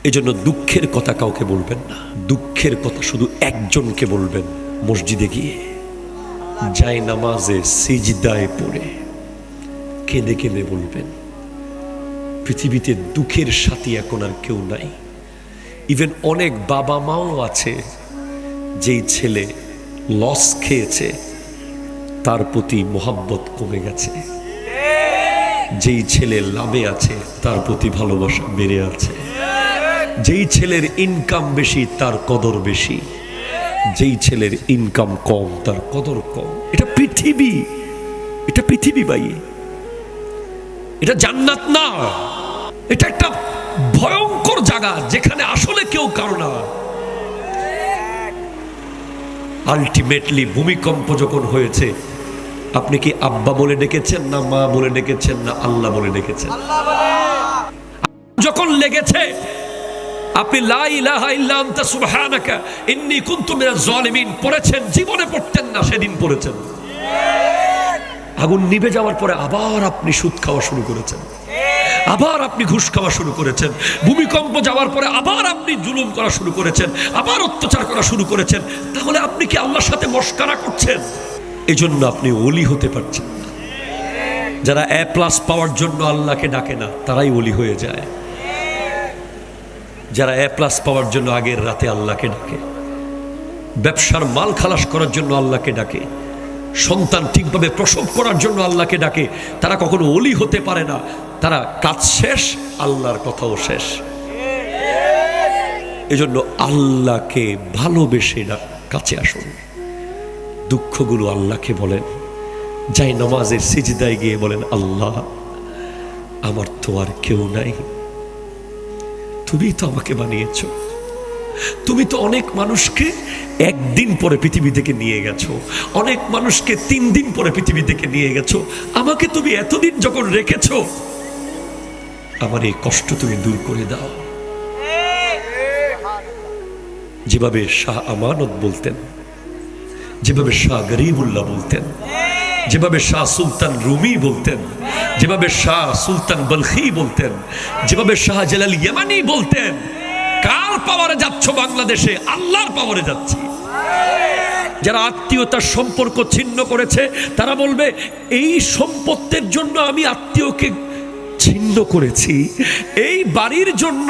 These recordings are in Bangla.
এজন্য দুঃখের কথা কাউকে বলবেন না, দুঃখের কথা শুধু একজনকে বলবেন। মসজিদে গিয়ে যায় নামাজে সিজদায় পড়ে কেঁদে কেঁদে বলবেন, পৃথিবীতে দুঃখের সাথী এখন আর কেউ নাই। ইভেন অনেক বাবা মাও আছে যেই ছেলে লস খেয়েছে তার প্রতি মোহাব্বত কমে গেছে, যেই ছেলে লাভে আছে তার প্রতি ভালোবাসা বেড়ে আছে, যেই ছেলের ইনকাম বেশি তার কদর বেশি, যেই ছেলের ইনকাম কম তার কদর কম। এটা পৃথিবী, এটা পৃথিবী ভাই, এটা জান্নাত না, এটা একটা ভয়ঙ্কর জায়গা যেখানে আসলে কেউ কারো না। আলটিমেটলি ভূমিকম্প যখন হয়েছে, আপনি কি আব্বা বলে ডেকেছেন না মা বলে ডেকেছেন না আল্লাহ বলে ডেকেছেন? যখন লেগেছে আপনি লা ইলাহা ইল্লা আনতা সুবহানাকা ইন্নী কুনতু মিনাজ জালিমিন পড়েছেন, জীবনে পড়তেন না, সেদিন পড়েছেন। আগুন নিভে যাওয়ার পরে আবার আপনি সুদ খাওয়া শুরু করেছেন, আবার আপনি ঘুষ খাওয়া শুরু করেছেন। ভূমিকম্প যাওয়ার পরে আবার আপনি জুলুম করা শুরু করেছেন, আবার অত্যাচার করা শুরু করেছেন। তাহলে আপনি কি আল্লাহর সাথে মশকরা করছেন? এজন্য আপনি ওলি হতে পারছেন না। যারা এ প্লাস পাওয়ার জন্য আল্লাহকে ডাকে না তারাই ওলি হয়ে যায়। যারা এ প্লাস পাওয়ার জন্য আগের রাতে আল্লাহকে ডাকে, ব্যবসার মাল খালাস করার জন্য আল্লাহকে ডাকে, সন্তান ঠিকভাবে প্রসব করার জন্য আল্লাহকে ডাকে, তারা কখনো ওলি হতে পারে না। তারা কাজ শেষ, আল্লাহর কথাও শেষ। এজন্য আল্লাহকে ভালোবেসে কাছে আসুন, দুঃখগুলো আল্লাহকে বলেন, যাই নামাজের সিজদায় গিয়ে বলেন, আল্লাহ আমার তো আর কেউ নাই, তুমি তো আমাকে বানিয়েছো, তুমি তো অনেক মানুষকে একদিন পরে পৃথিবী থেকে নিয়ে গেছো, অনেক মানুষকে 3 দিন পরে পৃথিবী থেকে নিয়ে গেছো, আমাকে তুমি এতদিন যখন রেখেছো, আমার এই কষ্ট তুমি দূর করে দাও। যেভাবে শাহ আমানত বলতেন, যেভাবে শাহ গরিবুল্লাহ বলতেন, যেভাবে শাহ সুলতান রুমি বলতেন, যেভাবে শাহ সুলতান বলখি বলতেন, যেভাবে শাহ জালাল ইয়ামানি বলতেন, কার পাওয়ারে যাচ্ছ বাংলাদেশে? আল্লাহর পাওয়ারে যাচ্ছি। যারা আত্মীয়তার সম্পর্ক ছিন্ন করেছে তারা বলবে, এই সম্পত্তির জন্য আমি আত্মীয়কে ছিন্ন করেছি, এই বাড়ির জন্য,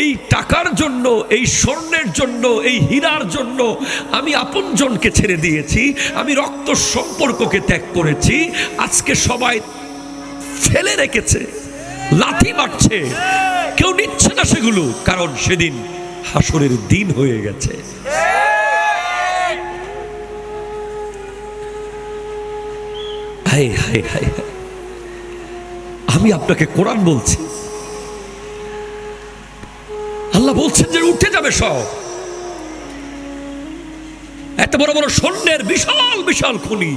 এই টাকার জন্য, এই স্বর্ণের জন্য, এই হীরার জন্য আমি আপনজনকে ছেড়ে দিয়েছি, আমি রক্ত সম্পর্ককে ত্যাগ করেছি। আজকে সবাই ফেলে রেখেছে, লাথি মারছে, কেউ নিচ্ছে না সেগুলো, কারণ সেদিন হাসরের দিন হয়ে গেছে। হায় হায় হায় হায়, আমি আপনাকে কোরআন বলছি, আল্লাহ বলছেন যে উঠে যাবে সব। এত বড় বড় স্বর্ণের বিশাল বিশাল খনি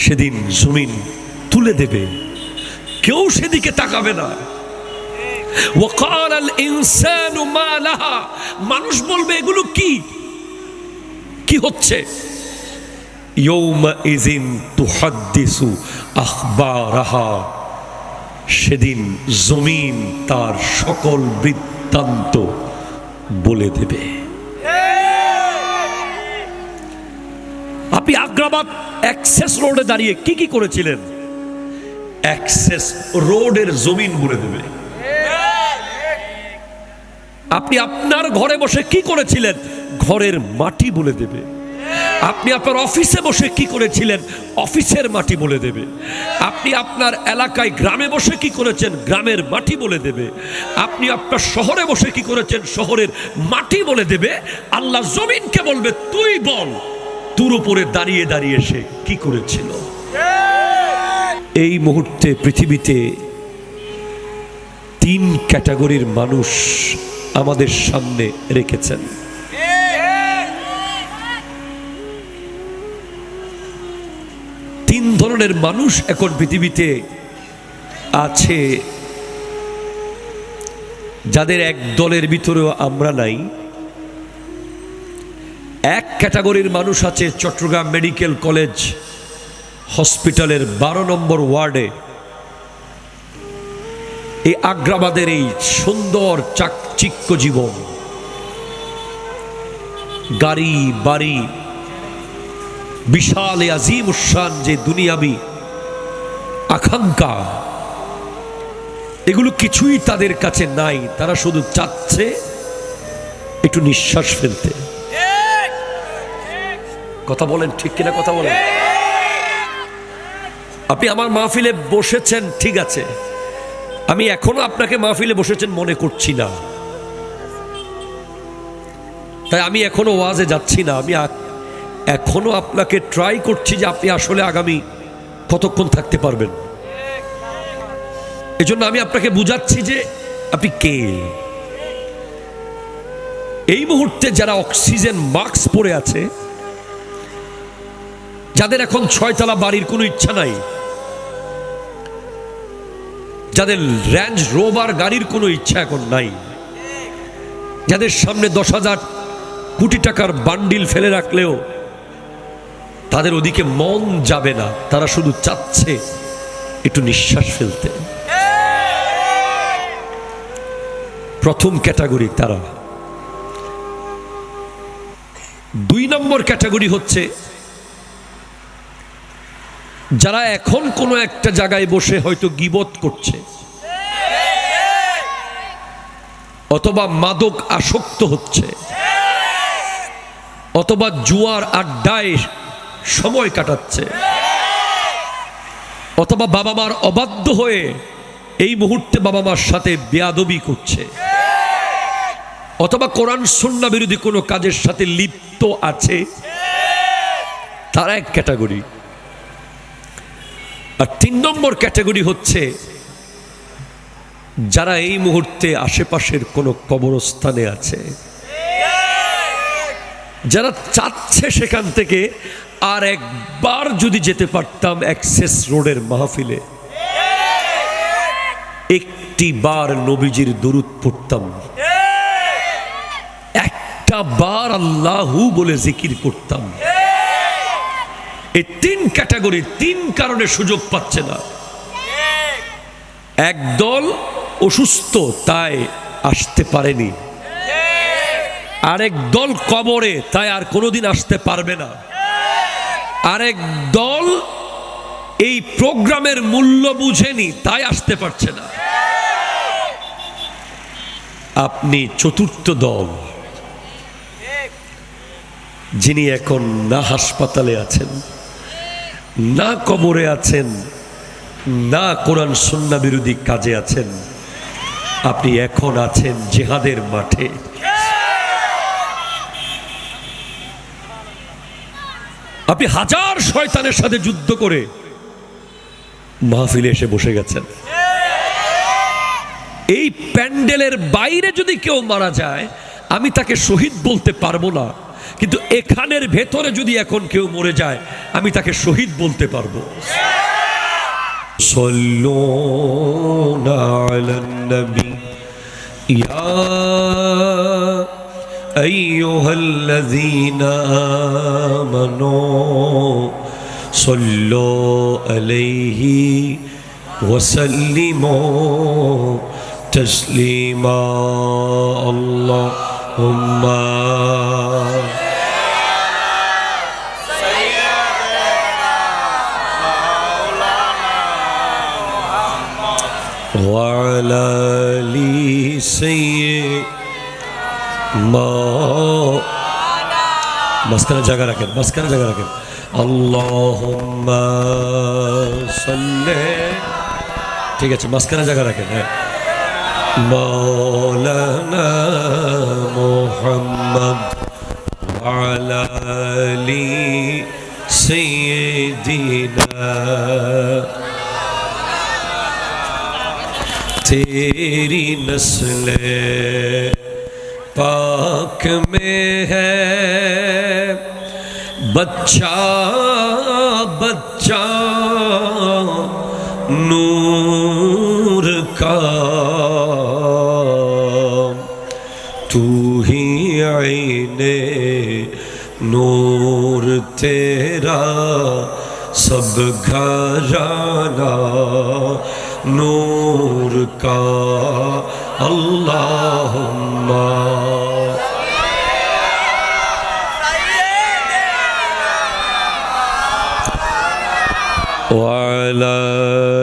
সেদিন জমিন তুলে দেবে, কেউ সেদিকে তাকাবে না। ওয়াকাল ইনসানু মা লাহা, মানুষ বলবে এগুলো কি কি হচ্ছে? ইয়ৌমাইযিন তুহাদ্দিসু আখবারাহা, সেদিন জমিন তার সকল বৃত্তান্ত বলে দেবে। আপনি আগ্রাবাদ অ্যাক্সেস রোডে দাঁড়িয়ে কি কি করেছিলেন? অ্যাক্সেস রোডের জমিন বলে দেবে। আপনি আপনার ঘরে বসে কি করেছিলেন? ঘরের মাটি বলে দেবে। আপনি আপনার অফিসে বসে কি করেছিলেন? অফিসের মাটি বলে দেবে। আপনি আপনার এলাকায় গ্রামে বসে কি করেছেন? গ্রামের মাটি বলে দেবে। আপনি আপনার শহরে বসে কি করেছেন? শহরের মাটি বলে দেবে। আল্লাহ জমিনকে বলবে, তুই বল তোর উপরে দাঁড়িয়ে দাঁড়িয়ে সে কি করেছিল। এই মুহূর্তে পৃথিবীতে 3 ক্যাটাগরির মানুষ আমাদের সামনে রেখেছেন। তিন ধরনের মানুষ এখন পৃথিবীতে আছে, যাদের এক দলের ভিতরেও আমরা নাই। এক ক্যাটাগরির মানুষ আছে চট্টগ্রাম মেডিকেল কলেজ হসপিটালের 12 নম্বর ওয়ার্ডে, এই আগ্রাবাদের এই সুন্দর চাকচিক্য জীবন, গাড়ি বাড়ি, বিশাল আজিম উসান যে দুনিয়াবি আকাঙ্ক্ষা, এগুলো কিছুই তাদের কাছে নাই। তারা শুধু চাচ্ছে একটু নিঃশ্বাস ফেলতে। কথা বলেন ঠিক কিনা? কথা বলেন। আপনি আমার মাহফিলে বসেছেন, ঠিক আছে, আমি এখনো আপনাকে মাহফিলে বসেছেন মনে করছি না, তাই আমি এখনো ওয়াজে যাচ্ছি না। আমি এখনো আপনাকে ট্রাই করছি যে আপনি আসলে আগামী কতক্ষণ থাকতে পারবেন। এজন্য আমি আপনাকে বুঝাচ্ছি যে আপনি কে। এই মুহূর্তে যারা অক্সিজেন মাস্ক পরে আছে, যাদের এখন 6 তলা বাড়ির কোনো ইচ্ছা নাই, যাদের রেঞ্জ রোভার গাড়ির কোনো ইচ্ছা এখন নাই, যাদের সামনে 10,000 কোটি টাকার বান্ডিল ফেলে রাখলেও তাদের ওদিকে মন যাবে না, তারা শুধু চাচ্ছে একটু নিঃশ্বাস ফেলতে। প্রথম ক্যাটাগরি তারা। 2 নম্বর ক্যাটাগরি হচ্ছে যারা এখন কোনো একটা জায়গায় বসে হয়তো গীবত করছে, অথবা মাদক আসক্ত হচ্ছে, অথবা জুয়ার আড্ডায় সময় কাটাচ্ছে, অথবা বাবা মার অবাধ্য হয়ে এই মুহূর্তে বাবা মার সাথে বেয়াদবি করছে, অথবা কোরআন সুন্নাহ বিরোধী কোনো কাজের সাথে লিপ্ত আছে, তারা এক ক্যাটাগরি। আর 3 নম্বর ক্যাটাগরি হচ্ছে যারা এই মুহূর্তে আশেপাশের কোনো কবরস্থানে আছে, যারা চাচ্ছে সেখান থেকে আর একবার যদি যেতে পারতাম অ্যাক্সেস রোডের মাহফিলে, একটি বার নবীজির দরুদ পড়তাম, একটা বার আল্লাহু বলে জিকির করতাম। এই 3 ক্যাটাগরি 3 কারণে সুযোগ পাচ্ছে না। একদল অসুস্থ তাই আসতে পারেনি, আরেক দল কবরে তাই আর কোনোদিন আসতে পারবে না, আরেক দল এই প্রোগ্রামের মূল্য বুঝেনি তাই আসতে পারছে না। আপনি চতুর্থ দল, যিনি এখন না হাসপাতালে আছেন, না কবরে আছেন, না কোরআন সুন্নাহ বিরোধী কাজে আছেন, আপনি এখন আছেন জিহাদের মাঠে। আপনি হাজার শয়তানের সাথে যুদ্ধ করে মাহফিলে এসে বসে গেছেন। এই প্যান্ডেলের বাইরে যদি কেউ মারা যায় আমি তাকে শহীদ বলতে পারবো না, কিন্তু এখানের ভেতরে যদি এখন কেউ মরে যায় আমি তাকে শহীদ বলতে পারবো। সাল্লুনা আলান নবী ইয়া আইয়ুহাল্লাযীনা আমানু সাল্লু আলাইহি ওয়া সাল্লিমু তাসলিমা। আল্লাহুম্মা وعلى آل سيدنا মাঝখানে জায়গা রাখেন, মাঝখানে জায়গা রাখেন। আল্লাহুম্মা সাল্লি, ঠিক আছে, মাঝখানে জায়গা রাখেন। হ্যাঁ, মাওলানা মুহাম্মদ ওয়ালা আলি সাইয়্যিদিনা। तेरी नस्ल पाक में है बच्चा बच्चा नूर का, तू ही आईने नूर तेरा सब घराना नूर का अल्लाहुम्मा वअला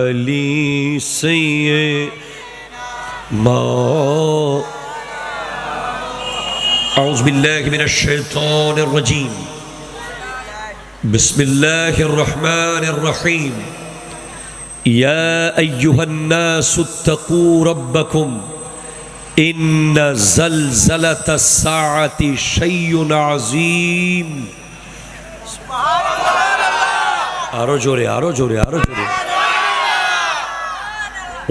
आलि सय्यिदना अऊज़ु बिल्लाहि मिनश शैतानिर रजीम बिस्मिल्लाहिर रहमानिर रहीम या अय्युहन्नासु इत्तक़ू रब्बकुम इन्न ज़लज़लतस साअति शैउन अज़ीम। आरो जोरे आरो जोरे आरो जोरे।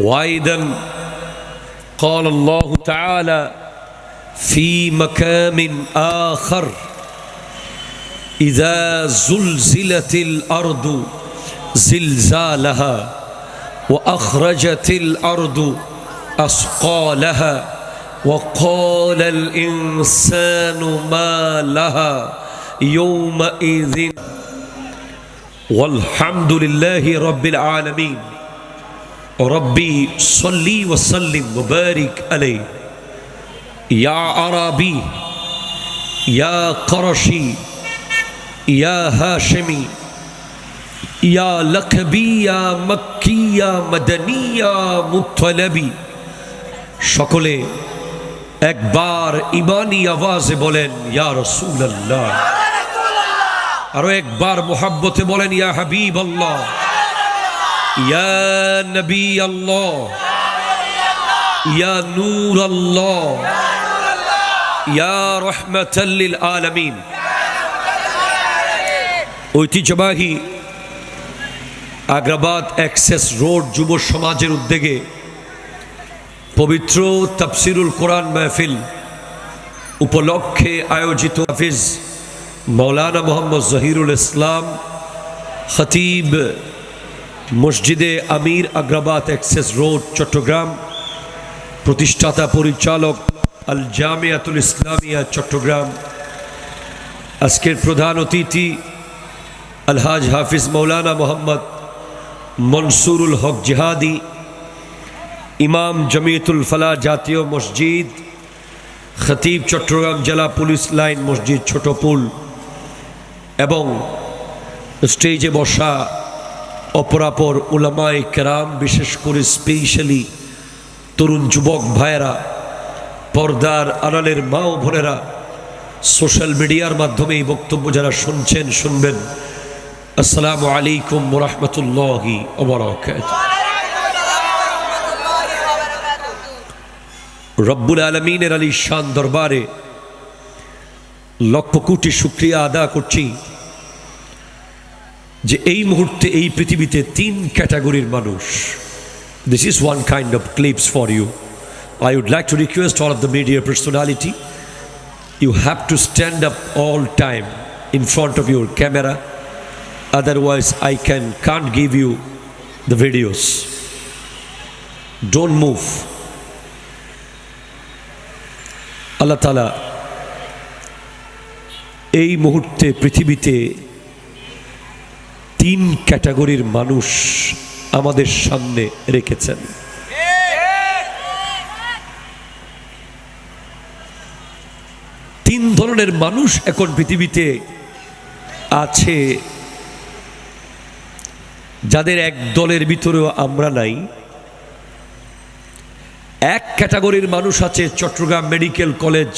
वाइदन क़ाल अल्लाहु तआला फ़ी मकामिन आख़र इज़ा ज़ुलज़िलतिल अर्दु ज़िलज़ालहा व अख़रजतिल अर्दु अस्क़ालहा व क़ालल इंसानु मा लहा यौमइज़िन वल्हम्दुलिल्लाहि रब्बिल आलमीन। रब्बी सल्ली व सल्लिम व बारिक अलैहि या अरबी या क़रशी या हाशिमी या लखबी या मक्की या मदनी या मुत्तलबी। सकले एक बार ईमानी आवाज़े बोलें या रसूल अल्लाह। और एक बार मोहब्बते बोलें या हबीब अल्लाह या नबी अल्लाह या नूर अल्लाह या रहमतल लिल आलमीन। ঐতিহ্যবাহী আগ্রাবাদ অ্যাক্সেস রোড যুব সমাজের উদ্যোগে পবিত্র তাফসিরুল কোরআন মাহফিল উপলক্ষে আয়োজিত হাফিজ मौलाना मोहम्मद जहीरुल इस्लाम खतीब मस्जिदे अमीर अग्राबाद एक्सेस रोड चट्टग्राम प्रतिष्ठाता परिचालक अल जामियातुल इस्लामिया चट्टग्राम आजकेर प्रधान अतिथि अलहाज हाफिज मौलाना मोहम्मद मंसूरुल हक जिहादी इमाम जमीयतुल फलाह जातीय मस्जिद खतीब चट्टग्राम जिला पुलिस लाइन मस्जिद छोटोपुल एवं स्टेजे बसा अपरापर उलामाए केराम विशेष करे स्पेशली तरुण युवक भाइरा पर्दार आड़ालेर मा ओ बोनेरा सोशल मीडियार माध्यमे बक्तव्य जारा शुनछेन शुनबेन अस्सलामु आलैकुम व रहमतुल्लाहि व बाराकातुहू। रब्बुल आलमीनेर आलिशान दरबारे लक्ष कोटी शुक्रिया आदा करছি যে এই মুহূর্তে এই পৃথিবীতে তিন ক্যাটাগরির মানুষ। This is one kind of clips for you. I would like to request all of the media personality you have to stand up all time in front of your camera, otherwise I can't give you the videos. Don't move. আল্লাহ তাআলা এই মুহূর্তে পৃথিবীতে তিন ক্যাটাগরির মানুষ আমাদের সামনে রেখেছেন। তিন ধরনের মানুষ এখন পৃথিবীতে আছে যাদের এক দলের ভিতরেও আমরা নাই। এক ক্যাটাগরির মানুষ আছে চট্টগ্রাম মেডিকেল কলেজ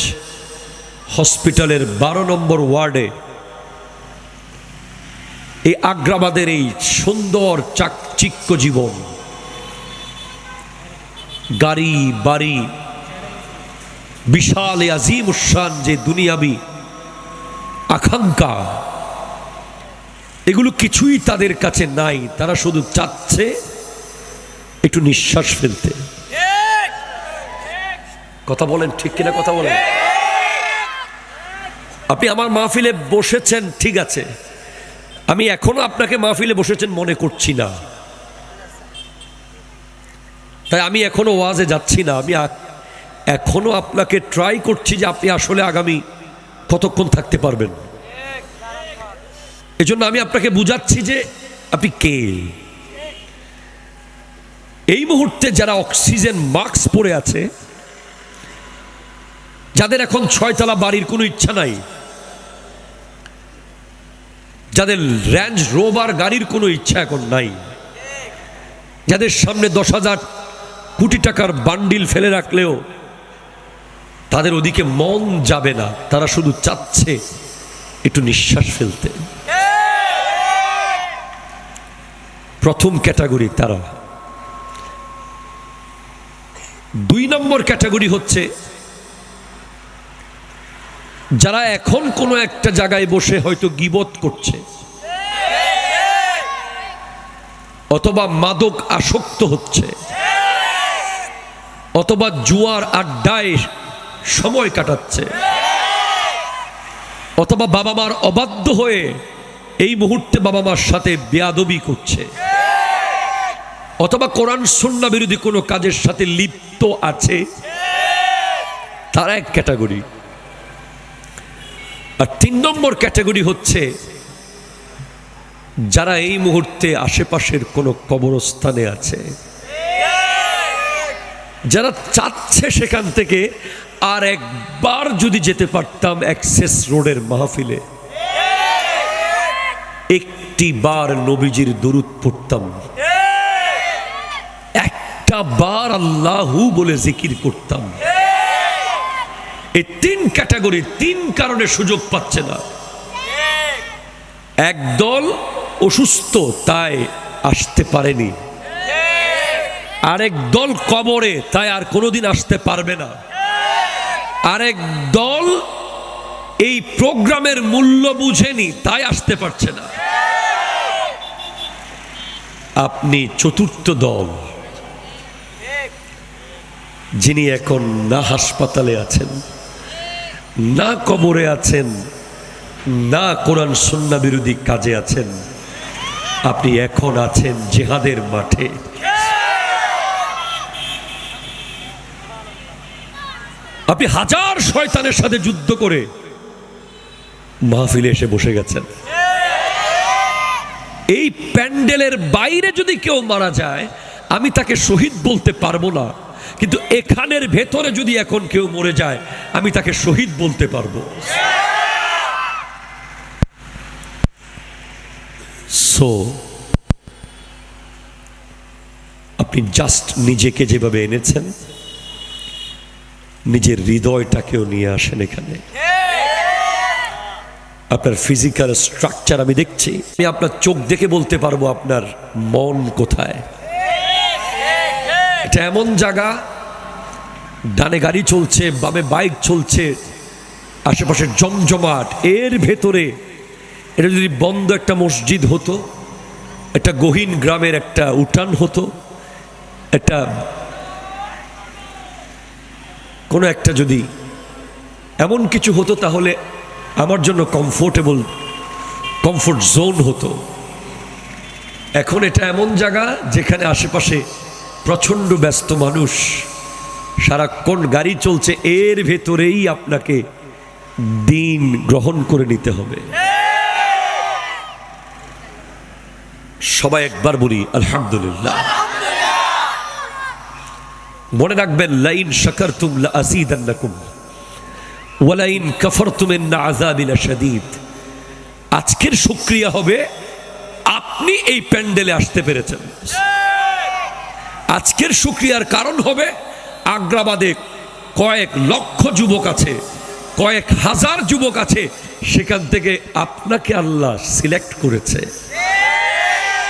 হসপিটালের 12 নম্বর ওয়ার্ডে এই আগ্রাবাদের এই সুন্দর চাকচিক্য জীবন, গাড়ি বাড়ি, বিশাল আজিম উশান যে দুনিয়াবি আকাঙ্ক্ষা, এগুলো কিছুই তাদের কাছে নাই। তারা শুধু চাচ্ছে একটু নিঃশ্বাস ফেলতে। কথা বলেন ঠিক কিনা? কথা বলেন। আপনি আমার মাহফিলে বসেছেন, ঠিক আছে, আমি এখনো আপনাকে মাহফিলে বসেছেন মনে করছি না, তাই আমি এখনো ওয়াজে যাচ্ছি না। আমি এখনো আপনাকে ট্রাই করছি যে আপনি আসলে আগামী কতক্ষণ থাকতে পারবেন। এজন্য আমি আপনাকে বুঝাচ্ছি যে আপনি কে। এই মুহূর্তে যারা অক্সিজেন মাস্ক পরে আছে, যাদের এখন 6 তলা বাড়ির কোনো ইচ্ছা নাই, যাদের রেঞ্জ রোভার গাড়ির কোনো ইচ্ছা এখন নাই, যাদের সামনে 10,000 কোটি টাকার বান্ডিল ফেলে রাখলেও তাদের ওদিকে মন যাবে না, তারা শুধু চাচ্ছে একটু নিঃশ্বাস ফেলতে। প্রথম ক্যাটাগরি তারা। 2 নম্বর ক্যাটাগরি হচ্ছে যারা এখন কোনো একটা জায়গায় বসে হয়তো গীবত করছে, অথবা মাদক আসক্ত হচ্ছে, অথবা জুয়ার আড্ডায় সময় কাটাচ্ছে, অথবা বাবা মার অবাধ্য হয়ে এই মুহূর্তে বাবা মার সাথে বেয়াদবি করছে, অথবা কোরআন সুন্নাহ বিরোধী কোনো কাজের সাথে লিপ্ত আছে, তারা এক ক্যাটাগরি। আর 3 নম্বর ক্যাটাগরি হচ্ছে যারা এই মুহূর্তে আশেপাশের কোনো কবরস্থানে আছে, যারা চাচ্ছে সেখান থেকে আর একবার যদি যেতে পারতাম অ্যাক্সেস রোডের মাহফিলে, একটি বার নবীজির দরুদ পড়তাম, একটা বার আল্লাহু বলে জিকির করতাম। এই 3 ক্যাটাগরি 3 কারণে সুযোগ পাচ্ছে না। একদল অসুস্থ তাই আসতে পারেনি, আরেক দল কবরে তাই আর কোনোদিন আসতে পারবে না, আরেক দল এই প্রোগ্রামের মূল্য বুঝেনি তাই আসতে পারছে না। আপনি চতুর্থ দল, যিনি এখন না হাসপাতালে আছেন, না কবরে আছেন, না কোরআন সুন্নাহ বিরোধী কাজে আছেন, আপনি এখন আছেন জিহাদের মাঠে। আপনি হাজার শয়তানের সাথে যুদ্ধ করে মাহফিলে এসে বসে গেছেন। এই প্যান্ডেলের বাইরে যদি কেউ মারা যায় আমি তাকে শহীদ বলতে পারবো না, কিন্তু এখানের ভেতরে যদি এখন কেউ মরে যায় আমি তাকে শহীদ বলতে পারবো। সো আপনি জাস্ট নিজেকে যেভাবে এনেছেন, নিজের হৃদয়টাকেও নিয়ে আসেন এখানে। আপনার ফিজিক্যাল স্ট্রাকচার আমি দেখছি, আমি আপনার চোখ দেখে বলতে পারবো আপনার মন কোথায়। এটা এমন জায়গা, ডানে গাড়ি চলছে, বামে বাইক চলছে, আশেপাশে জমজমাট, এর ভেতরে এটা যদি বন্ধ একটা মসজিদ হতো, একটা গহীন গ্রামের একটা উঠান হতো, একটা কোনো একটা যদি এমন কিছু হতো তাহলে আমার জন্য কমফোর্ট জোন হতো। এখন এটা এমন জায়গা যেখানে আশেপাশে প্রচণ্ড ব্যস্ত মানুষ, সারাক্ষণ গাড়ি চলছে, এর ভেতরেই আপনাকে দিন গ্রহণ করে নিতে হবে। সবাই একবার বলি আলহামদুলিল্লাহ। মনে রাখবেন, লাইন শাকারতুম লাযীদান্নাকুম ওয়া লাইন কাফারতুম ইন্না আযাবি লাশাদীদ। আজকের শুকরিয়া হবে আপনি এই প্যান্ডেলে আসতে পেরেছেন। আজকের শুকরিয়ার কারণ হবে আগ্রাবাদে কয়েক লক্ষ যুবক আছে, কয়েক হাজার যুবক আছে, সেখান থেকে আপনাকে আল্লাহ সিলেক্ট করেছে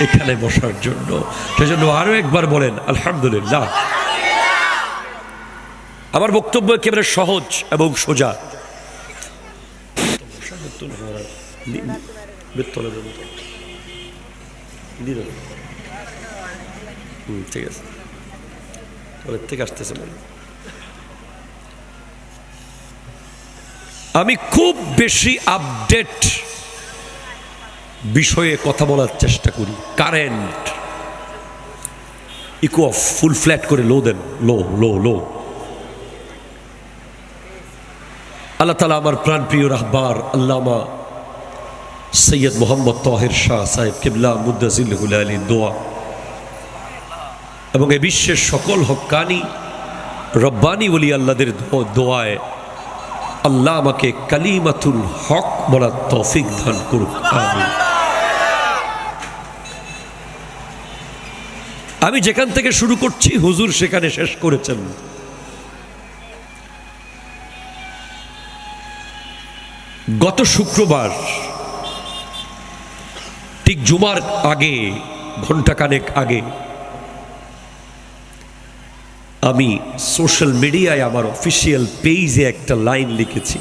এখানে বসার জন্য। সেজন্য আরো একবার বলেন আলহামদুলিল্লাহ। আমার বক্তব্য একেবারে সহজ এবং সোজা। ঠিক আছে, থেকে আসতেছে। আমি খুব বেশি আপডেট বিষয়ে কথা বলার চেষ্টা করি। Current eco off, full flat করে লো দেন, লো লো লো। আল্লাহ তাআলা আমার প্রাণপ্রিয় রাহবার আল্লামা সৈয়দ মোহাম্মদ তাহের শাহ সাহেব কিবলা মুদ্দাজিল্লাহুল আলী দোয়া এবং এ বিশ্বের সকল হক্কানি রব্বানি ওলি আল্লাহদের দোয়ায় আল্লাহ আমাকে কালিমাতুল হক বলার তৌফিক দান করুক, আমিন। আমি যেখান থেকে শুরু করছি হুজুর সেখানে শেষ করেছেন। গত শুক্রবার ঠিক জুমার আগে ঘণ্টাখানেক আগে আমি সোশ্যাল মিডিয়ায় আমার অফিসিয়াল পেজে একটা লাইন লিখেছি,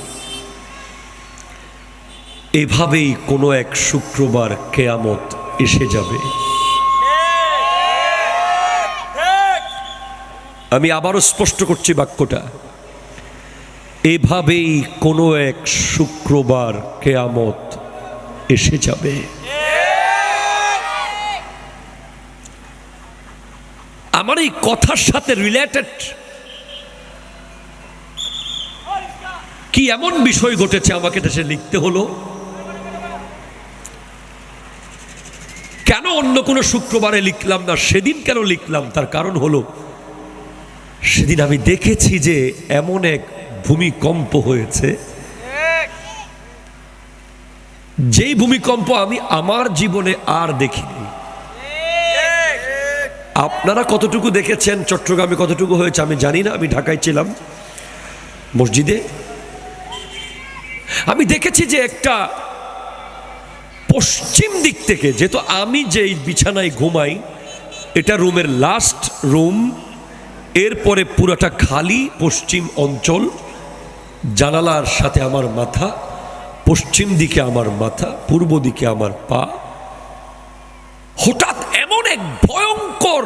এভাবেই কোনো এক শুক্রবার কেয়ামত এসে যাবে। আমি আবারও স্পষ্ট করছি বাক্যটা, এভাবেই কোনো এক শুক্রবার কেয়ামত এসে যাবে। আমার এই কথার সাথে রিলেটেড কি এমন বিষয় ঘটেছে আমাকে এটা সে লিখতে হলো? কেন অন্য কোনো শুক্রবারে লিখলাম না, সেদিন কেন লিখলাম? তার কারণ হলো সেদিন আমি দেখেছি যে এমন এক ভূমিকম্প হয়েছে, যেই ভূমিকম্প আমি আমার জীবনে আর দেখিনি। আপনারা কতটুকু দেখেছেন, চট্টগ্রামে কতটুকু হয়েছে আমি জানি না। আমি ঢাকায় ছিলাম মসজিদে, আমি দেখেছি যে একটা পশ্চিম দিক থেকে, যেহেতু আমি যেই বিছানায় ঘুমাই এটা রুমের লাস্ট রুম, এরপরে পুরোটা খালি পশ্চিম অঞ্চল, জানালার সাথে আমার মাথা, পশ্চিম দিকে আমার মাথা, পূর্ব দিকে আমার পা। হঠাৎ এমন এক ভয়ঙ্কর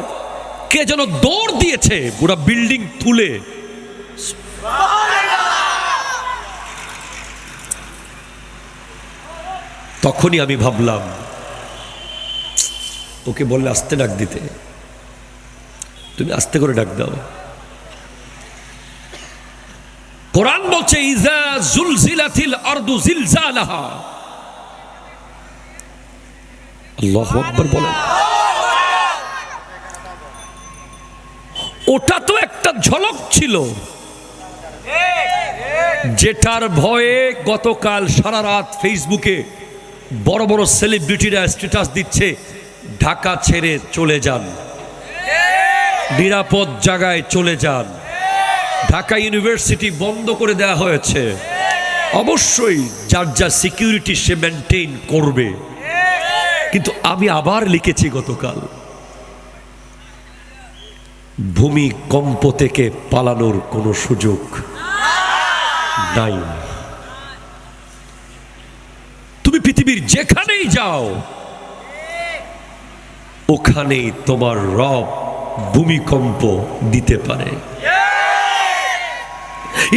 কে যেন দৌড় দিয়েছে পুরো বিল্ডিং তুলে। তখনই আমি ভাবলাম, ওকে বললে আস্তে ডাক দিতে, তুমি আস্তে করে ডাক দাও। কোরআন বলছে ইজা জুলজিলাতিল আরদু জিলজালাহা। আল্লাহু আকবার বলেন। ওটা তো একটা ঝলক ছিল, যেটার ভয়ে গতকাল সারা রাত ফেসবুকে বড় বড় সেলিব্রিটিরা স্ট্যাটাস দিচ্ছে ঢাকা ছেড়ে চলে যান, নিরাপদ জায়গায় চলে যান, ঢাকা ইউনিভার্সিটি বন্ধ করে দেওয়া হয়েছে। অবশ্যই যার যা সিকিউরিটি সে মেনটেইন করবে, কিন্তু আমি আবার লিখেছি গতকাল, ভূমিকম্প থেকে পালানোর কোনো সুযোগ নাই। তুমি পৃথিবীর যেখানেই যাও ওখানেই তোমার রব ভূমিকম্প দিতে পারে।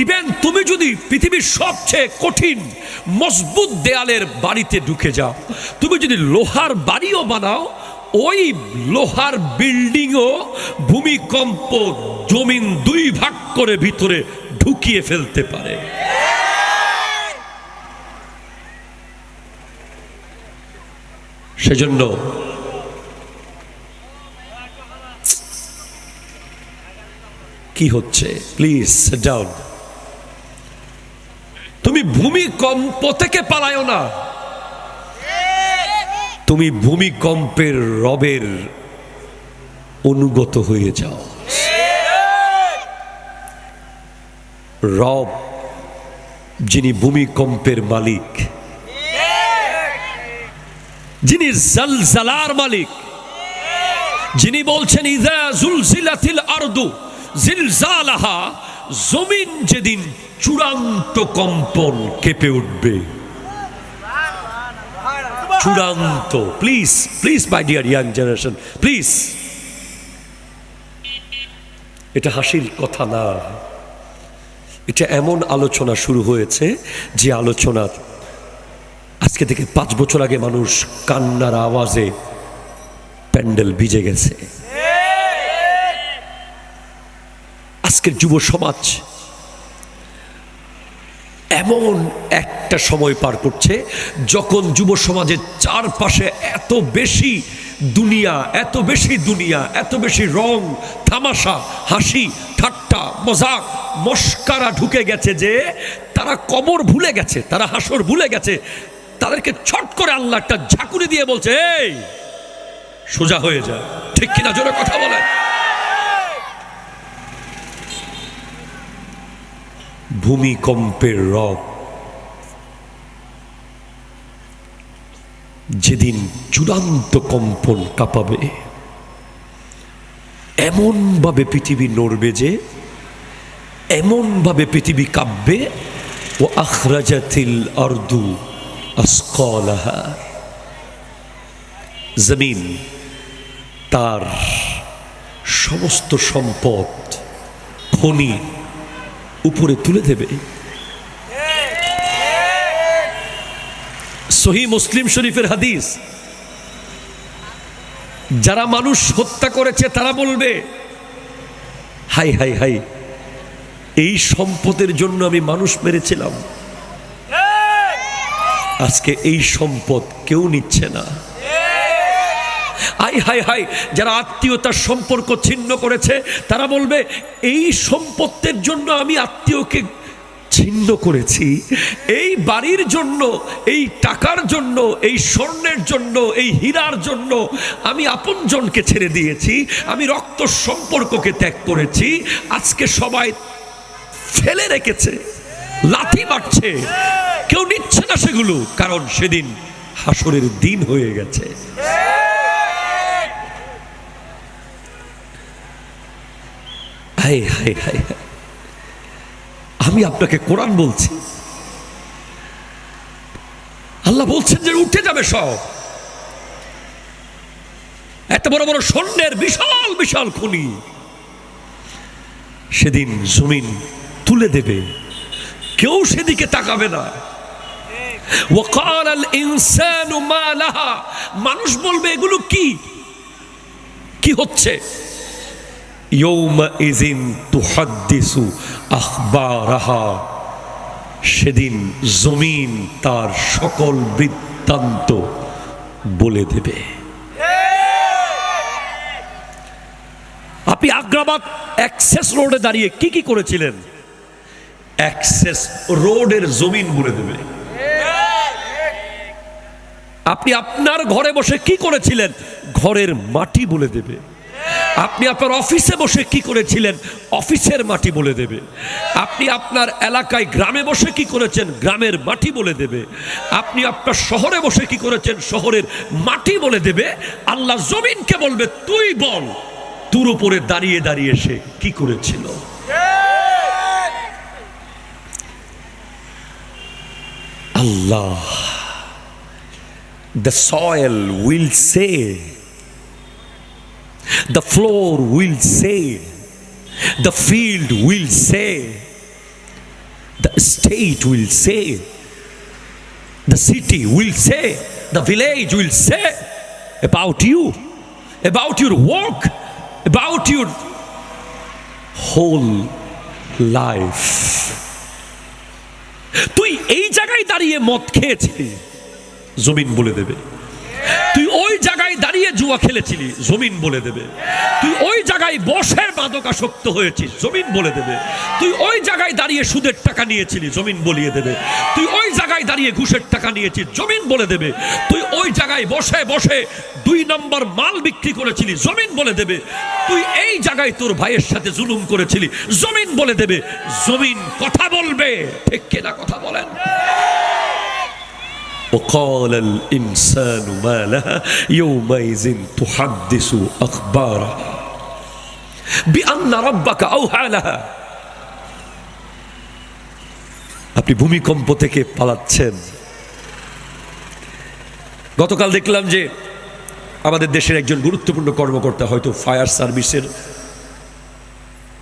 ইভেন তুমি যদি পৃথিবীর সবচেয়ে কঠিন মজবুত দেয়ালের বাড়িতে ঢুকে যাও, তুমি যদি লোহার বাড়িও বানাও, ওই লোহার বিল্ডিংও ভূমিকম্প জমিন দুই ভাগ করে ভিতরে ঢুকিয়ে ফেলতে পারে। সেজন্য কি হচ্ছে, প্লিজ সিট ডাউন। তুমি ভূমিকম্প থেকে পালায়ও না, তুমি ভূমিকম্পের রবের অনুগত হয়ে যাও। রব যিনি ভূমিকম্পের মালিক, যিনি জালজালার মালিক, যিনি বলছেন ইযা জুলজিলাতিল আরদু জিলজালাহা, জমিন যেদিন চূড়ান্ত কম্পন কেঁপে উঠবে, চূড়ান্ত। Please please my dear young generation, please, এটা হাসির কথা না, এটা এমন আলোচনা শুরু হয়েছে যে আলোচনা আজকে থেকে 5 বছর আগে মানুষ কান্নার আওয়াজে প্যান্ডেল ভিজে গেছে। আজকের যুব সমাজ এমন একটা সময় পার করছে যখন যুব সমাজের চারপাশে এত বেশি দুনিয়া, এত বেশি দুনিয়া, এত বেশি রং তামাশা, হাসি ঠাট্টা মজাক মস্কারা ঢুকে গেছে যে তারা কবর ভুলে গেছে, তারা হাসর ভুলে গেছে। তাদেরকে ছট করে আল্লাহ একটা ঝাঁকুনি দিয়ে বলছে, এই সোজা হয়ে যা। ঠিক কিনা জোরে কথা বলে? ভূমিকম্পের রব যেদিন চূড়ান্ত কম্পন কাঁপাবে, এমন ভাবে পৃথিবী নড়বে যে, এমন ভাবে পৃথিবী কাঁপবে, ও আখরাজাতিল আরদু আসকালাহা, জমিন তার সমস্ত সম্পদ খনি উপরে তুলে দেবে। সহিহ মুসলিম শরীফের হাদিস, যারা মানুষ হত্যা করেছে তারা বলবে, হাই হাই হাই, এই সম্পদের জন্য আমি মানুষ মেরেছিলাম, আজকে এই সম্পদ কেউ নিচ্ছে না। হাই হাই হাই, যারা আত্মীয়তার সম্পর্ক ছিন্ন করেছে তারা বলবে, এই সম্পত্তির জন্য আমি আত্মীয়কে ছিন্ন করেছি, এই বাড়ির জন্য, এই টাকার জন্য, এই স্বর্ণের জন্য, এই হীরার জন্য আমি আপনজনকে ছেড়ে দিয়েছি, আমি রক্ত সম্পর্ককে ত্যাগ করেছি। আজকে সবাই ফেলে রেখেছে, লাথি মারছে, কেউ নিচ্ছে না সেগুলো, কারণ সেদিন হাসরের দিন হয়ে গেছে। হাই হাই হাই, আমি আপনাকে কোরআন বলছি, আল্লাহ বলছেন যে উঠে যাবে সব। এত বড় বড় স্বর্ণের বিশাল বিশাল খনি সেদিন জমিন তুলে দেবে, কেউ সেদিকে তাকাবে না। ওয়াকাল ইনসানু মা লাহা, মানুষ বলবে এগুলো কি কি হচ্ছে? ইয়ৌমাইযিন তুহাদ্দিসু আখবারাহা, সেদিন জমিন তার সকল বৃত্তান্ত বলে দেবে। আপনি আগ্রাবাদ অ্যাক্সেস রোডে দাঁড়িয়ে কি কি করেছিলেন? অ্যাক্সেস রোডের জমিন বলে দেবে। আপনি আপনার ঘরে বসে কি করেছিলেন? ঘরের মাটি বলে দেবে। আপনি আপনার অফিসে বসে কি করেছিলেন? অফিসের মাটি বলে দেবে। আপনি আপনার এলাকায় গ্রামে বসে কি করেছেন? গ্রামের মাটি বলে দেবে। আপনি আপনার শহরে বসে কি করেছেন? শহরের মাটি বলে দেবে। আল্লাহ জমিনকে বলবে, তুই বল তোর উপরে দাঁড়িয়ে দাঁড়িয়ে সে কি করেছিল। Allah, the soil will say, the floor will say, the field will say, the state will say, the city will say, the village will say about you, about your work, about your whole life. তুই এই জায়গায় দাঁড়িয়ে মদ খেয়েছিলি, জমিন বলে দেবে। তুই ওই জায়গায় দাঁড়িয়ে জুয়া খেলেছিলি, জমিন বলে দেবে। তুই ওই জায়গায় বসে মাদকাসক্ত হয়েছিস, জমিন বলে দেবে। তুই ওই জায়গায় দাঁড়িয়ে সুদের টাকা নিয়েছিলি, জমিন বলিয়ে দেবে। তুই ওই জায়গায় দাঁড়িয়ে ঘুষের টাকা নিয়েছিস, জমিন বলে দেবে। তুই ওই জায়গায় বসে বসে 2 নম্বর মাল বিক্রি করেছিলি, জমিন বলে দেবে। তুই এই জায়গায় তোর ভাইয়ের সাথে জুলুম করেছিলি, জমিন বলে দেবে। জমিন কথা বলবে, ঠিক কিনা কথা বলেন? وقال الإنسان ما لها يومئذ تحدث أخبارها بأن ربك أوحى لها। আপনি ভূমিকম্প থেকে পালাচ্ছেন। গতকাল দেখলাম যে আমাদের দেশের একজন গুরুত্বপূর্ণ কর্মকর্তা, হয়তো ফায়ার সার্ভিসের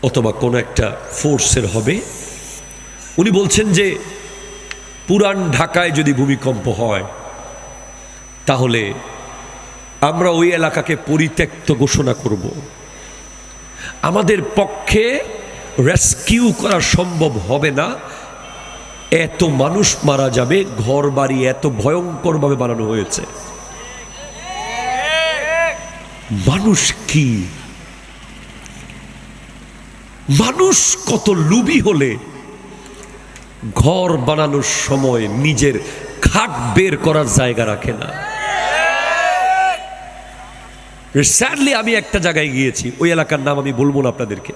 অথবা কোনো একটা ফোর্সের হবে, উনি বলছেন যে পুরান ঢাকায় যদি ভূমিকম্প হয় তাহলে আমরা ওই এলাকাকে পরিত্যক্ত ঘোষণা করব। আমাদের পক্ষে রেস্কিউ করা সম্ভব হবে না, এত মানুষ মারা যাবে, ঘর বাড়ি এত ভয়ঙ্করভাবে বানানো হয়েছে। মানুষ কি, মানুষ কত লোভী হলে ঘর বানানোর সময় নিজের খাট বের করার জায়গা রাখে না। রিসেন্টলি আমি একটা জায়গায় গিয়েছি, ওই এলাকার নাম আমি বলবো না আপনাদেরকে,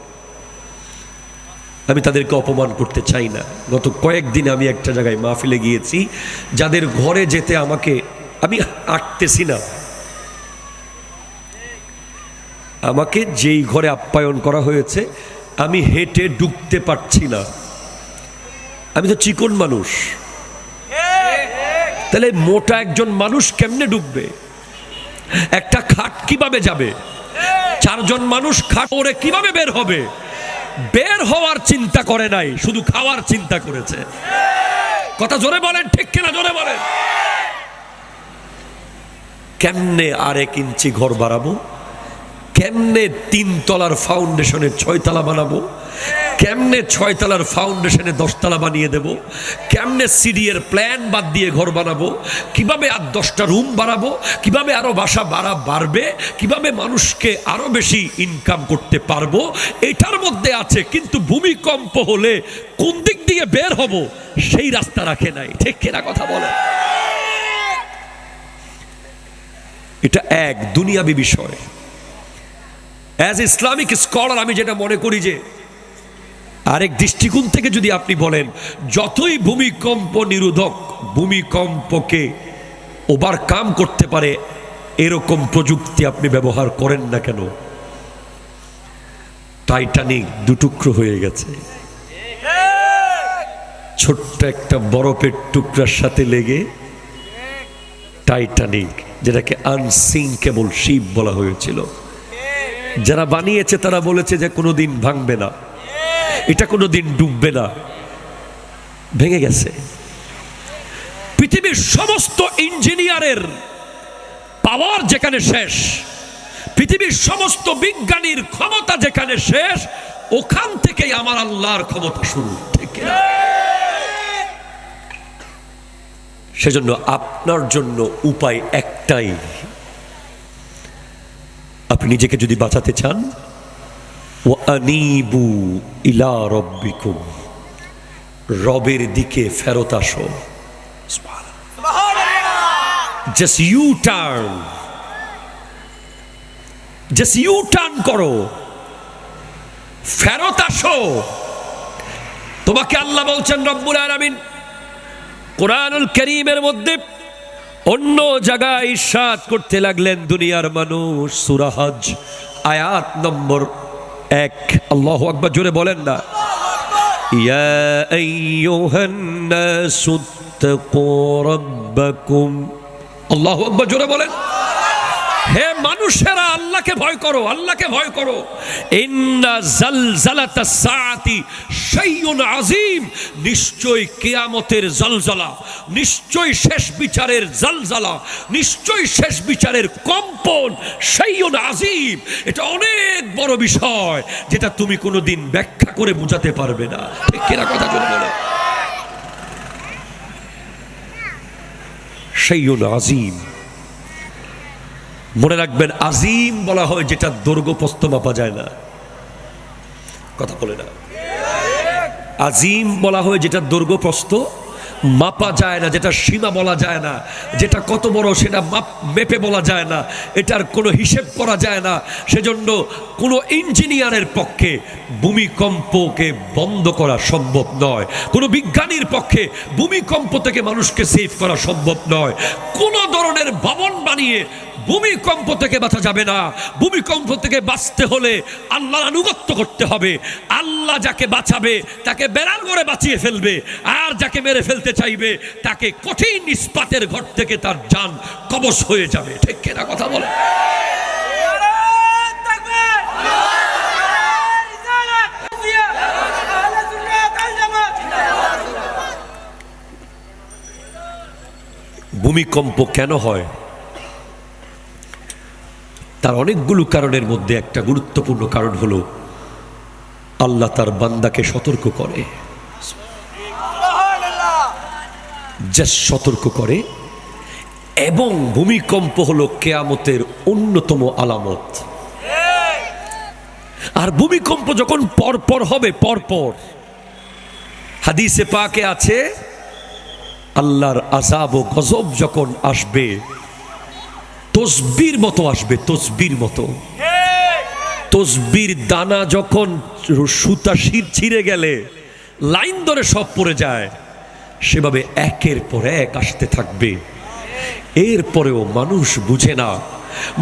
আমি তাদেরকে অপমান করতে চাই না। গত কয়েকদিন আমি একটা জায়গায় মাহফিলে গিয়েছি, যাদের ঘরে যেতে আমি আটতেছি না, আমাকে যেই ঘরে আপ্যায়ন করা হয়েছে আমি হেঁটে ঢুকতে পারছি না। আমি তো চিকন মানুষ, তাহলে মোটা একজন মানুষ কেমনে ঢুকবে? একটা খাট কিভাবে যাবে? চারজন মানুষ খাট ওরে কিভাবে বের হবে? বের হওয়ার চিন্তা করে নাই, শুধু খাওয়ার চিন্তা করেছে। কথা জোরে বলেন, ঠিক কিনা জোরে বলেন। কেমনে আর 1 ইঞ্চি ঘর বাড়াবো? কেমনে 3 তলার ফাউন্ডেশনে 6 তলা বানাবো? কেমনে 6 তলার ফাউন্ডেশনে 10 তলা বানিয়ে দেব? কেমনে সিডিএর প্ল্যান বাদ দিয়ে ঘর বানাবো? কিভাবে আর 10টা রুম বাড়াবো? কিভাবে আরো বাসা বাড়বে? কিভাবে মানুষকে আরো বেশি ইনকাম করতে পারবো? এটার মধ্যে আছে, কিন্তু ভূমিকম্প হলে কোন দিক দিয়ে বের হব সেই রাস্তা রাখে নাই। ঠিক কিনা কথা বলে? এটা এক দুনিয়াবী বিষয়। অ্যাজ ইসলামিক স্কলার আমি যেটা মনে করি যে আরেক দৃষ্টিকোণ থেকে যদি আপনি বলেন, যতই ভূমিকম্প নিরোধক, ভূমিকম্পকে ওভারকাম করতে পারে এরকম প্রযুক্তি আপনি ব্যবহার করেন না কেন, টাইটানিক 2 টুকরো হয়ে গেছে, ছোট্ট একটা বরফের টুকরার সাথে লেগে টাইটানিক, যেটাকে আনসিঙ্কেবল শিপ বলা হয়েছিল, যারা বানিয়েছে তারা বলেছে যে কোনোদিন ভাঙবে না, এটা কোনোদিন ডুববে না, ভেঙে গেছে। পৃথিবীর সমস্ত ইঞ্জিনিয়ারের পাওয়ার যেখানে শেষ, পৃথিবীর সমস্ত বিজ্ঞানীর ক্ষমতা যেখানে শেষ, ওখান থেকেই আমার আল্লাহর ক্ষমতা শুরু। ঠিক না? সেজন্য আপনার জন্য উপায় একটাই, আপনি নিজেকে যদি বাঁচাতে চান, ওয়ানিবু ইলা রাব্বিকুম, রবের দিকে ফেরত আসো। জাস্ট ইউ টার্ন করো, ফেরত আসো। তোমাকে আল্লাহ বলছেন রব্বুল আলামিন কোরআনুল কারীমের মধ্যে অন্য জায়গায় ইরশাদ করতে লাগলেন, দুনিয়ার মানুষ, সূরা হজ আয়াত নম্বর 1, আল্লাহু আকবার, জোরে বলেন না। ইয়া আইয়ুহান নাসু তাকু রাব্বাকুম, আল্লাহু আকবার, জোরে বলেন। হে মানুষেরা, আল্লাহকে ভয় করো, আল্লাহকে ভয় করো। ইন্না জালজালাতাস সাআতি শাইউন আযীম, নিশ্চয় কিয়ামতের জলজলা, নিশ্চয় শেষ বিচারের জলজলা, নিশ্চয় শেষ বিচারের কম্পন, শাইউন আযীম, এটা অনেক বড় বিষয় যেটা তুমি কোনোদিন ব্যাখ্যা করে বোঝাতে পারবে না। ঠিক কিনা কথা জোরে বলো। শাইউন আযীম, মনে রাখবেন, আজিম বলা হয় যেটা দৈর্ঘ্য প্রস্থ মাপা যায় না। কথা বলে না। আজিম বলা হয় যেটা দৈর্ঘ্য প্রস্থ মাপা যায় না, যেটা সীমা বলা যায় না, যেটা কত বড় সেটা মেপে বলা যায় না, এটার কোনো হিসেব করা যায় না। সেজন্য কোনো ইঞ্জিনিয়ারের পক্ষে ভূমিকম্পকে বন্ধ করা সম্ভব নয়, কোনো বিজ্ঞানীর পক্ষে ভূমিকম্প থেকে মানুষকে সেভ করা সম্ভব নয়। কোনো ধরনের ভবন বানিয়ে ভূমিকম্প থেকে বাঁচা যাবে না। ভূমিকম্প থেকে বাঁচতে হলে আল্লাহর আনুগত্য করতে হবে। আল্লাহ যাকে বাঁচাবে তাকে বেড়ার ঘরে বাঁচিয়ে ফেলবে, আর যাকে মেরে ফেলতে চাইবে তাকে কঠিন ইস্পাতের ঘর থেকে তার জান কবজ হয়ে যাবে। ঠিক কিনা কথা বলে? ভূমিকম্প কেন হয়? তার অনেকগুলো কারণের মধ্যে একটা গুরুত্বপূর্ণ কারণ হলো আল্লাহ তার বান্দাকে সতর্ক করে। যে সতর্ক করে এবং ভূমিকম্প হলো কিয়ামতের অন্যতম আলামত। আর ভূমিকম্প যখন পরপর হবে, পরপর, হাদিসে পাকে আছে আল্লাহর আযাব ও গজব যখন আসবে তসবির মতো আসবে, তসবির মতো। তসবির দানা যখন সুতা ছিঁড়ে গেলে লাইন ধরে সব পড়ে যায়, সেভাবে একের পর এক আসতে থাকবে। এরপরেও মানুষ বুঝে না,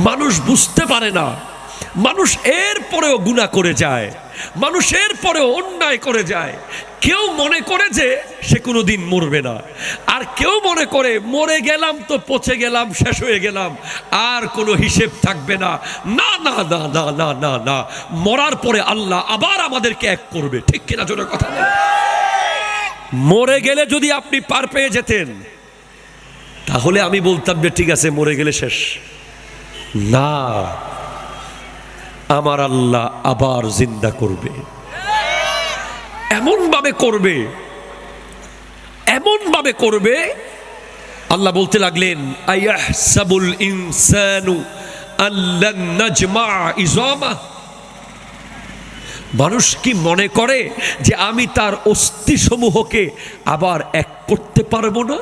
মানুষ বুঝতে পারে না, মানুষ এর পরেও গুনাহ করে যায়, মানুষ এর পরেও অন্যায় করে যায়। কেউ মনে করে যে সে কোনোদিন মরবে না, আর কেউ মনে করে মরে গেলাম তো পচে গেলাম, শেষ হয়ে গেলাম, আর কোনো হিসেব থাকবে না। না না না না না না না, মরার পরে আল্লাহ আবার আমাদেরকে এক করবে, ঠিক কিনা জোরে কথা বলে। মরে গেলে যদি আপনি পার পেয়ে যেতেন তাহলে আমি বলতাম যে ঠিক আছে মরে গেলে শেষ। না, আমার আল্লাহ আবার জিন্দা করবে, এমন ভাবে করবে, এমন ভাবে করবে। আল্লাহ বলতে লাগলেন আয়াহসাবুল ইনসানু আল্লান নাজমা ইজামা, মানুষ কি মনে করে যে আমি তার অস্থি সমূহকে আবার এক করতে পারবো না?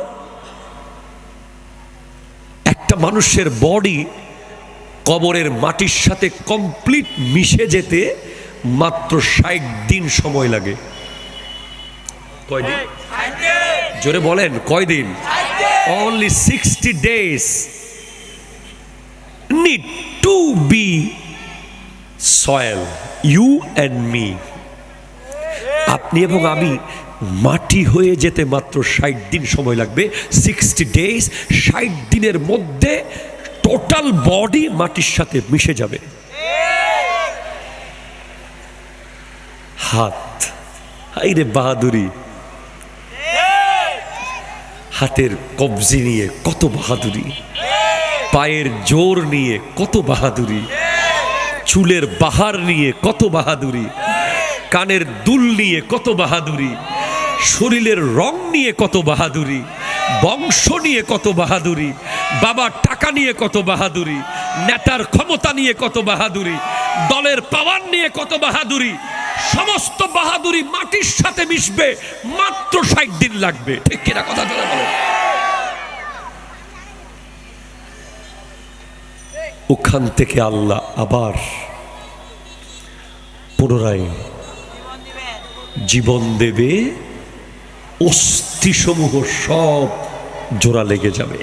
একটা মানুষের বডি কবরের মাটির সাথে কমপ্লিট মিশে যেতে মাত্র 60 দিন সময় লাগে। কয়দিন? জোরে বলেন, কয়দিন? Only 60 days need to be soil, you and me. আপনি এবং আমি মাটি হয়ে যেতে মাত্র 60 দিন সময় লাগবে। 60 days, 60 দিনের মধ্যে টোটাল বডি মাটির সাথে মিশে যাবে। হাত, হাইরে বাহাদুরি, হাতের কবজি নিয়ে কত বাহাদুরি, পায়ের জোর নিয়ে কত বাহাদুরি, চুলের বাহার নিয়ে কত বাহাদুরি, কানের দুল নিয়ে কত বাহাদুরি, শরীরের রং নিয়ে কত বাহাদুরি, বংশ নিয়ে কত বাহাদুরি, বাবার টাকা নিয়ে কত বাহাদুরি, নেতার ক্ষমতা নিয়ে কত বাহাদুরি, দলের পাওয়ার নিয়ে কত বাহাদুরি, সমস্ত বাহাদুরি মাটির সাথে মিশবে মাত্র 60 দিন লাগবে, ঠিক কিনা কথা বলে বলো। ওখান থেকে আল্লাহ আবার পুনরায় জীবন দেবে, অস্থি সমূহ সব জোড়া লেগে যাবে।